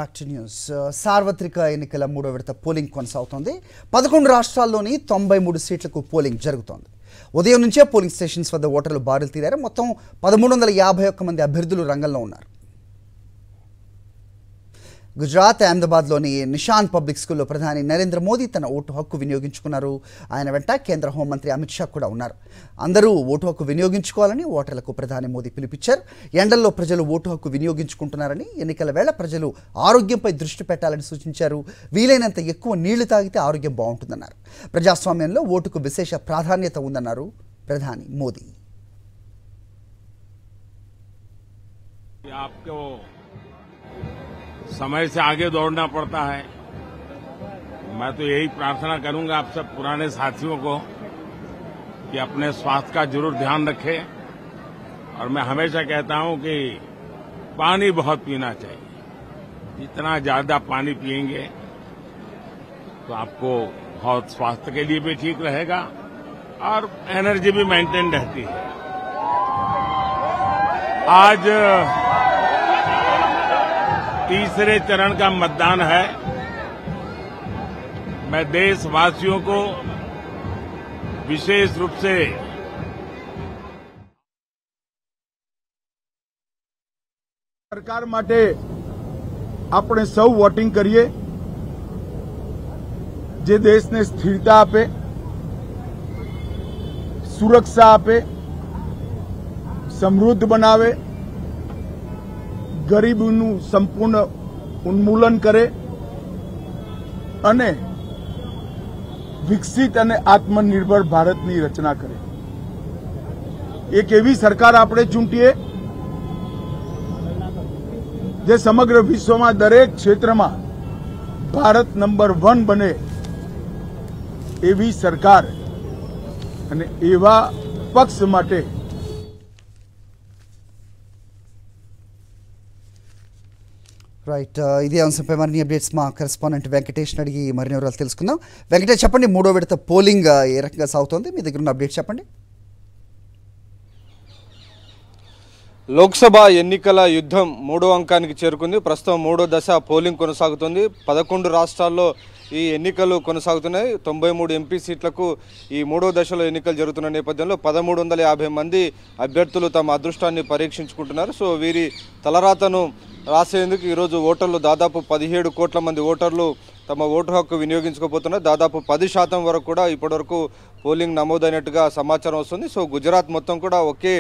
Back to news. సార్వత్రిక ఎన్నికల మూడో విడత పోలింగ్ కొనసాగుతోంది. 11 రాష్ట్రాల్లోని 93 సీట్లకు పోలింగ్ జరుగుతోంది. ఉదయం నుంచే పోలింగ్ స్టేషన్స్ వద్ద ఓటర్లు బారులు తీరారు. మొత్తం 1351 మంది అభ్యర్థులు రంగంలో ఉన్నారు. గుజరాత్ అహ్మదాబాద్లోని నిషాన్ పబ్లిక్ స్కూల్లో ప్రధాని నరేంద్ర మోదీ తన ఓటు హక్కు వినియోగించుకున్నారు. ఆయన వెంట కేంద్ర హోంమంత్రి అమిత్ షా కూడా ఉన్నారు. అందరూ ఓటు హక్కు వినియోగించుకోవాలని ఓటర్లకు ప్రధాని మోదీ పిలుపిచ్చారు. ఎండల్లో ప్రజలు ఓటు హక్కు వినియోగించుకుంటున్నారని, ఎన్నికల వేళ ప్రజలు ఆరోగ్యంపై దృష్టి పెట్టాలని సూచించారు. వీలైనంత ఎక్కువ నీళ్లు తాగితే ఆరోగ్యం బాగుంటుందన్నారు. ప్రజాస్వామ్యంలో ఓటుకు విశేష ప్రాధాన్యత ఉందన్నారు ప్రధాని మోదీ. समय से आगे दौड़ना पड़ता है। मैं तो यही प्रार्थना करूंगा आप सब पुराने साथियों को कि अपने स्वास्थ्य का जरूर ध्यान रखें। और मैं हमेशा कहता हूं कि पानी बहुत पीना चाहिए। जितना ज्यादा पानी पिएंगे तो आपको बहुत स्वास्थ्य के लिए भी ठीक रहेगा और एनर्जी भी मेंटेन रहती है। आज तीसरे चरण का मतदान है। मैं देशवासियों को विशेष रूप से सरकार माटे આપણે સૌ વોટિંગ કરીએ જે દેશને સ્થિરતા આપે, સુરક્ષા આપે, સમૃદ્ધ બનાવે, ગરીબીનું સંપૂર્ણ ઉન્મૂલન કરે અને વિકસિત અને આત્મનિર્ભર ભારતની રચના કરે. એક એવી સરકાર આપણે ચૂંટીએ જે સમગ્ર વિશ્વમાં દરેક ક્ષેત્રમાં ભારત નંબર 1 બને એવી સરકાર અને એવા પક્ષ માટે రైట్. ఇదే అంశంపై మరిన్ని అప్డేట్స్ మా కరెస్పాండెంట్ వెంకటేష్ అడిగి మరిన్ని వివరాలు తెలుసుకుందాం. వెంకటేష్, చెప్పండి, మూడో విడత పోలింగ్ ఏ రకంగా సాగుతోంది? మీ దగ్గర ఉన్న అప్డేట్స్ చెప్పండి. లోక్సభ ఎన్నికల యుద్ధం మూడో అంకానికి చేరుకుంది. ప్రస్తుతం మూడో దశ పోలింగ్ కొనసాగుతుంది. 11 రాష్ట్రాల్లో ఈ ఎన్నికలు కొనసాగుతున్నాయి. 93 ఎంపీ సీట్లకు ఈ మూడో దశలో ఎన్నికలు జరుగుతున్న నేపథ్యంలో 1350 మంది అభ్యర్థులు తమ అదృష్టాన్ని పరీక్షించుకుంటున్నారు. సో వీరి తలరాతను రాసేందుకు ఈరోజు ఓటర్లు దాదాపు 17 కోట్ల మంది ఓటర్లు తమ ఓటు హక్కు వినియోగించుకోబోతున్నారు. దాదాపు 10% వరకు కూడా ఇప్పటివరకు పోలింగ్ నమోదైనట్టుగా సమాచారం వస్తుంది. సో గుజరాత్ మొత్తం కూడా ఒకే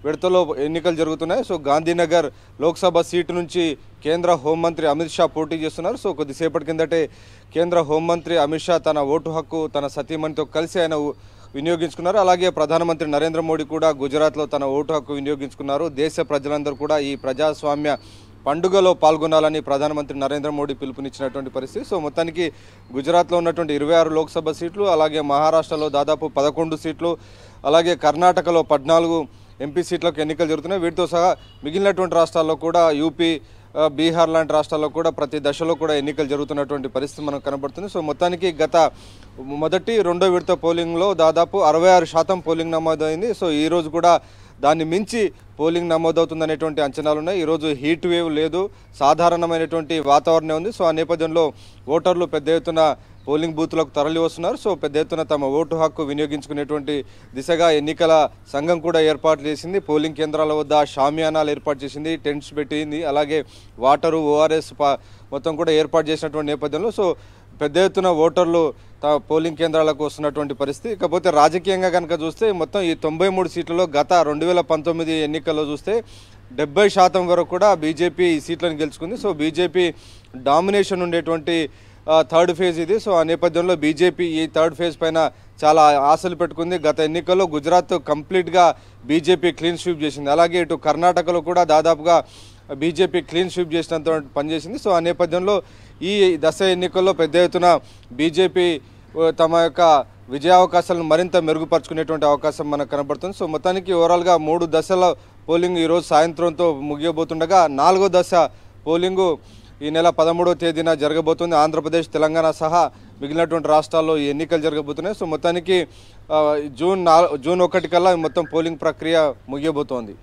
విడతలో ఎన్నికలు జరుగుతున్నాయి. సో గాంధీనగర్ లోక్సభ సీటు నుంచి కేంద్ర హోంమంత్రి అమిత్ షా పోటీ చేస్తున్నారు. సో కొద్దిసేపటి కిందటే కేంద్ర హోంమంత్రి అమిత్ షా తన ఓటు హక్కు తన సతీమణితో కలిసి ఆయన వినియోగించుకున్నారు. అలాగే ప్రధానమంత్రి నరేంద్ర మోడీ కూడా గుజరాత్లో తన ఓటు హక్కు వినియోగించుకున్నారు. దేశ ప్రజలందరూ కూడా ఈ ప్రజాస్వామ్య పండుగలో పాల్గొనాలని ప్రధానమంత్రి నరేంద్ర మోడీ పిలుపునిచ్చినటువంటి పరిస్థితి. సో మొత్తానికి గుజరాత్లో ఉన్నటువంటి 26 లోక్సభ సీట్లు, అలాగే మహారాష్ట్రలో దాదాపు 11 సీట్లు, అలాగే కర్ణాటకలో 14 ఎంపీ సీట్లకు ఎన్నికలు జరుగుతున్నాయి. వీటితో సహా మిగిలినటువంటి రాష్ట్రాల్లో కూడా యూపీ, బీహార్ లాంటి రాష్ట్రాల్లో కూడా ప్రతి దశలో కూడా ఎన్నికలు జరుగుతున్నటువంటి పరిస్థితి మనకు కనబడుతుంది. సో మొత్తానికి గత మొదటి రెండో విడత పోలింగ్లో దాదాపు 66% పోలింగ్ నమోదైంది. సో ఈరోజు కూడా దాన్ని మించి పోలింగ్ నమోదవుతుందనేటువంటి అంచనాలు ఉన్నాయి. ఈరోజు హీట్ వేవ్ లేదు, సాధారణమైనటువంటి వాతావరణం ఉంది. సో ఆ నేపథ్యంలో ఓటర్లు పెద్ద ఎత్తున పోలింగ్ బూత్లకు తరలి వస్తున్నారు. సో పెద్ద ఎత్తున తమ ఓటు హక్కు వినియోగించుకునేటువంటి దిశగా ఎన్నికల సంఘం కూడా ఏర్పాటు చేసింది. పోలింగ్ కేంద్రాల వద్ద షామియానాలు ఏర్పాటు చేసింది, టెంట్స్ పెట్టింది, అలాగే వాటరు, ఓఆర్ఎస్ మొత్తం కూడా ఏర్పాటు చేసినటువంటి నేపథ్యంలో సో పెద్ద ఎత్తున ఓటర్లు పోలింగ్ కేంద్రాలకు వస్తున్నటువంటి పరిస్థితి. ఇకపోతే రాజకీయంగా కనుక చూస్తే మొత్తం ఈ 93 సీట్లలో గత 2019 ఎన్నికల్లో చూస్తే 70% వరకు కూడా బీజేపీ ఈ సీట్లను గెలుచుకుంది. సో బీజేపీ డామినేషన్ ఉండేటువంటి థర్డ్ ఫేజ్ ఇది. సో ఆ నేపథ్యంలో బీజేపీ ఈ థర్డ్ ఫేజ్ పైన చాలా ఆశలు పెట్టుకుంది. గత ఎన్నికల్లో గుజరాత్ కంప్లీట్గా బీజేపీ క్లీన్ స్వీప్ చేసింది. అలాగే ఇటు కర్ణాటకలో కూడా దాదాపుగా బీజేపీ క్లీన్ స్వీప్ చేసినంత పనిచేసింది. సో ఆ నేపథ్యంలో ఈ దశ ఎన్నికల్లో పెద్ద ఎత్తున బీజేపీ తమ యొక్క విజయావకాశాలను మరింత మెరుగుపరుచుకునేటువంటి అవకాశం మనకు కనబడుతుంది. సో మొత్తానికి ఓవరాల్గా 3 దశల పోలింగ్ ఈరోజు సాయంత్రంతో ముగియబోతుండగా 4వ దశ పోలింగు ఈ నెల 13వ తేదీన జరగబోతుంది. ఆంధ్రప్రదేశ్, తెలంగాణ సహా మిగిలినటువంటి రాష్ట్రాల్లో ఈ ఎన్నికలు జరగబోతున్నాయి. సో మొత్తానికి జూన్ 1 కల్లా మొత్తం పోలింగ్ ప్రక్రియ ముగియబోతోంది.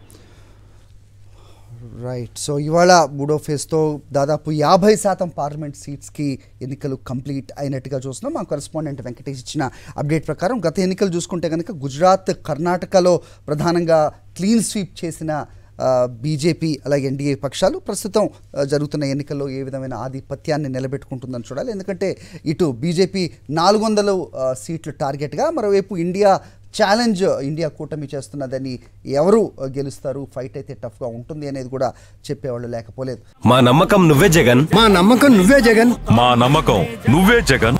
రైట్. సో ఇవాళ మూడో ఫేజ్తో దాదాపు 50% పార్లమెంట్ సీట్స్కి ఎన్నికలు కంప్లీట్ అయినట్టుగా చూస్తున్నాం. మా కరెస్పాండెంట్ వెంకటేష్ ఇచ్చిన అప్డేట్ ప్రకారం గత ఎన్నికలు చూసుకుంటే కనుక గుజరాత్, కర్ణాటకలో ప్రధానంగా క్లీన్ స్వీప్ చేసిన బీజేపీ అలాగే ఎన్డీఏ పక్షాలు ప్రస్తుతం జరుగుతున్న ఎన్నికల్లో ఏ విధమైన ఆధిపత్యాన్ని నిలబెట్టుకుంటుందని చూడాలి. ఎందుకంటే ఇటు బీజేపీ 400 సీట్లు టార్గెట్గా, మరోవైపు ఇండియా కూటమి చేస్తున్నదని ఎవరు గెలుస్తారు, ఫైట్ అయితే టఫ్గా ఉంటుంది అనేది కూడా చెప్పేవాళ్ళు లేకపోలేదు. మా నమ్మకం నువ్వే జగన్, మా నమ్మకం నువ్వే జగన్, మా నమ్మకం నువ్వే జగన్.